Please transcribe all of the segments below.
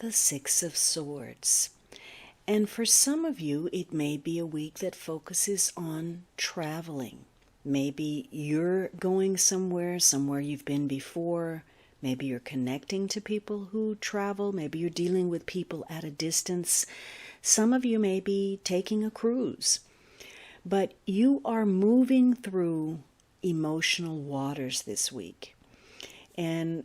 the Six of Swords. And for some of you, it may be a week that focuses on traveling. Maybe you're going somewhere you've been before. Maybe you're connecting to people who travel. Maybe you're dealing with people at a distance. Some of you may be taking a cruise. But you are moving through emotional waters this week. And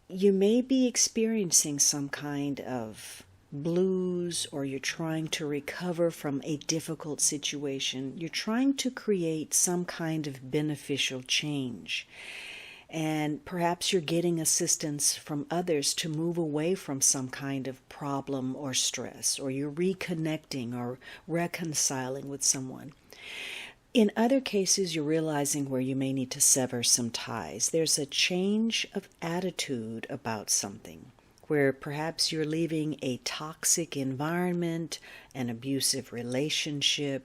you may be experiencing some kind of blues, or you're trying to recover from a difficult situation. You're trying to create some kind of beneficial change. And perhaps you're getting assistance from others to move away from some kind of problem or stress, or you're reconnecting or reconciling with someone. In other cases, you're realizing where you may need to sever some ties. There's a change of attitude about something, where perhaps you're leaving a toxic environment, an abusive relationship.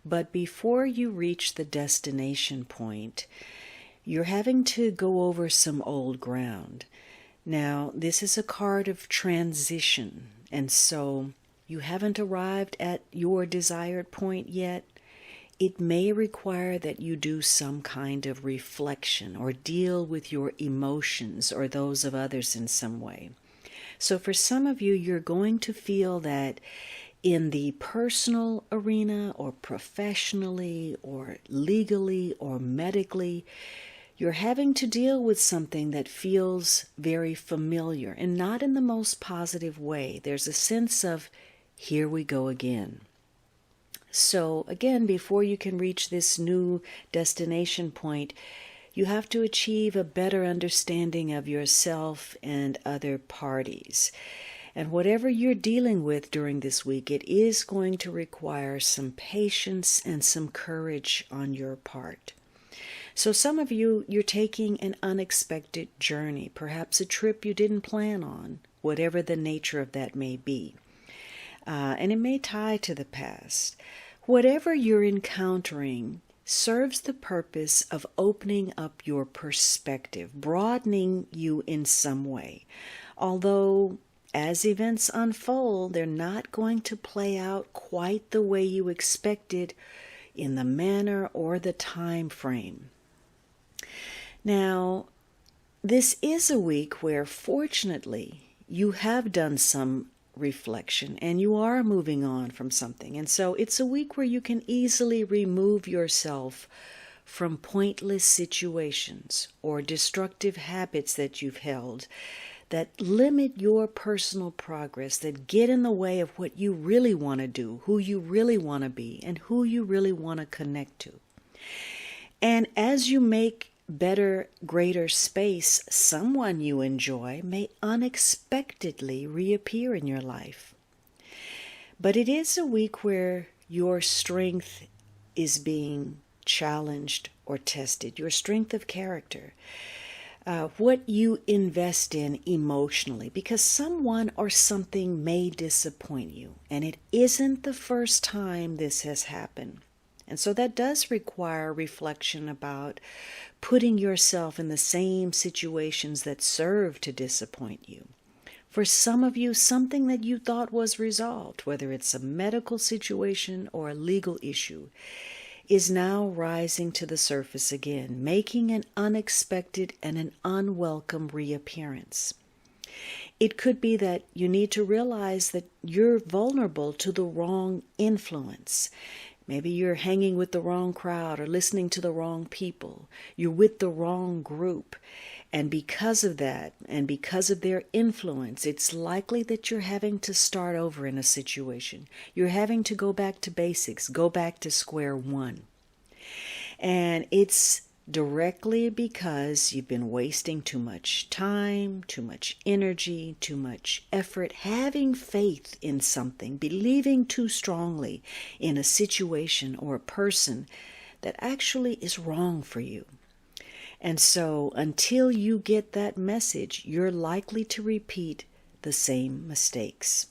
But before you reach the destination point, you're having to go over some old ground. Now, this is a card of transition, and so you haven't arrived at your desired point yet. It may require that you do some kind of reflection or deal with your emotions or those of others in some way. So for some of you, you're going to feel that in the personal arena or professionally or legally or medically, you're having to deal with something that feels very familiar and not in the most positive way. There's a sense of, here we go again. So again, before you can reach this new destination point, you have to achieve a better understanding of yourself and other parties. And whatever you're dealing with during this week, it is going to require some patience and some courage on your part. So some of you, you're taking an unexpected journey, perhaps a trip you didn't plan on, whatever the nature of that may be. And it may tie to the past. Whatever you're encountering serves the purpose of opening up your perspective, broadening you in some way. Although, as events unfold, they're not going to play out quite the way you expected in the manner or the time frame. Now, this is a week where, fortunately, you have done some reflection and you are moving on from something. And so it's a week where you can easily remove yourself from pointless situations or destructive habits that you've held that limit your personal progress, that get in the way of what you really want to do, who you really want to be, and who you really want to connect to. And as you make better, greater space, someone you enjoy may unexpectedly reappear in your life. But it is a week where your strength is being challenged or tested, your strength of character, what you invest in emotionally, because someone or something may disappoint you, and it isn't the first time this has happened. And so that does require reflection about putting yourself in the same situations that serve to disappoint you. For some of you, something that you thought was resolved, whether it's a medical situation or a legal issue, is now rising to the surface again, making an unexpected and an unwelcome reappearance. It could be that you need to realize that you're vulnerable to the wrong influence. Maybe you're hanging with the wrong crowd or listening to the wrong people. You're with the wrong group. And because of that, and because of their influence, it's likely that you're having to start over in a situation. You're having to go back to basics, go back to square one. And it's directly because you've been wasting too much time, too much energy, too much effort, having faith in something, believing too strongly in a situation or a person that actually is wrong for you. And so until you get that message, you're likely to repeat the same mistakes.